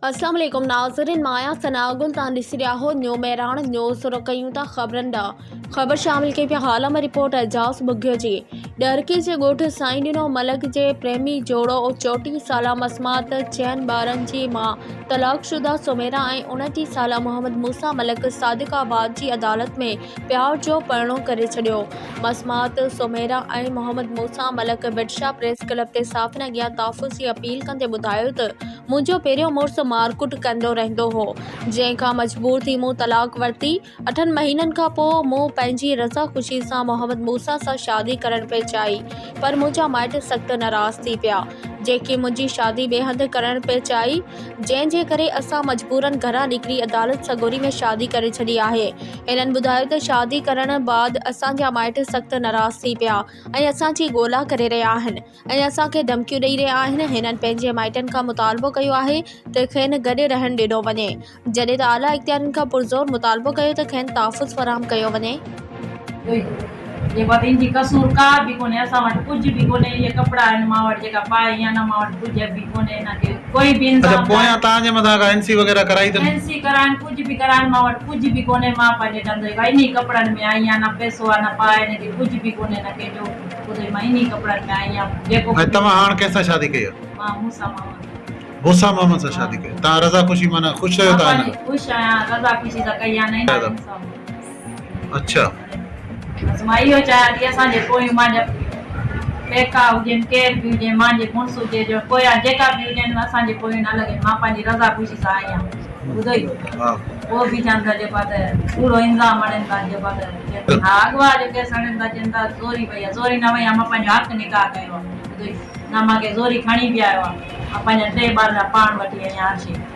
अस्सलाम वालेकुम नाज़रीन, माया सनागुल तां ॾिसी रहिया हो न्यू मेराण न्यूज़ शुरू कयूं था ख़बरनि ॾांहुं। ख़बर शामिल कई पिया हाल में रिपोर्ट एजाज़ बुग्यो जी डरकी जे ॻोठ साईं ॾिनो मलक जे प्रेमी जोड़ो 34 साला मसमात चयनि ॿारनि जी मां तलाकशुदा सुमेरा ऐं 29 साला मोहम्मद मूसा मलक सादिकाबाद जी अदालत में प्यार जो परिणो करे छॾियो। मसमात सुमेरा ऐं मोहम्मद मूसा मलक बिडशा प्रेस क्लब ते साफ़िन अॻियां तहफ़्फ़ुज़ जी अपील कंदे ॿुधायो त मुंहिंजो पहिरियों मुड़ुसु मारकुट कंदो रहंदो हो, जंहिंखां मजबूर थी मूं तलाक वरिती। 8 महीननि खां पोइ मूं पंहिंजी रज़ा ख़ुशी सां मोहम्मद मूसा सां शादी करण पे चाही, पर मुंहिंजा माइट सख़्तु नाराज़ थी पिया, जेकी मुंहिंजी शादी ॿिए हंधि करण पे चाही, जंहिंजे करे असां मजबूरन घरां निकिरी अदालत सगोरी में शादी करे छॾी आहे। इन्हनि ॿुधायो त शादी करण बाद असांजा माइट सख़्तु नाराज़ थी पिया ऐं असांजी ॻोल्हा करे रहिया आहिनि ऐं असांखे धमकियूं ॾेई रहिया आहिनि। हिननि पंहिंजे माइटनि खां मुतालबो कयो आहे त खेनि गॾु रहण ॾिनो वञे, जॾहिं त आला इख्तियारनि खां पुरज़ोर मुतालबो कयो त खेनि तहफ़्फ़ुज़ फराहम कयो वञे। ये बात इनकी कसूर का भी कोने, असा वट कुछ भी कोने, ये कपड़ा इन मावट जेका पाए या ना मावट कुछ भी कोने ना के कोई भी इंसान। अच्छा पोया ताजे मथा का एनसी वगैरह कराई त एनसी करान कुछ भी करान मावट कुछ भी कोने, मां पाजे धंधे का इन्हीं कपड़न में आई या ना पैसो ना पाए ने के कुछ भी कोने ना के जो खुदे मां इन्हीं कपड़न में आई या देखो तमा हां कैसा शादी कयो? मां मूसा मोहम्मद मोहम्मद से शादी कयो। ता रजा खुशी माना खुश रहो ता ना? खुश आया, रजा खुशी सा कया नहीं। अच्छा बस मां इहो चाहियां थी असांजे पोयूं मुंहिंजा पेका हुजनि केर बि हुजे, मुंहिंजे मुड़ुस हुजे जो पोयां जेका बि हुजनि असांजे पोयूं न लॻे, मां पंहिंजी रज़ा ख़ुशी सां आई आहियां। ॿुधो ई उहो बि चवनि था जेको त पूरो इंतज़ाम आणनि था, जेको त हा अॻुवां जो केस आणनि था, चवनि था ज़ोरी वई आहे, ज़ोरी न वई आहे, मां पंहिंजो हक़ निकाह कयो आहे। ॿुधो ई न मूंखे ज़ोरी खणी बि आयो आहे, मां पंहिंजा 3 ॿार पाण वठी आई आहियां।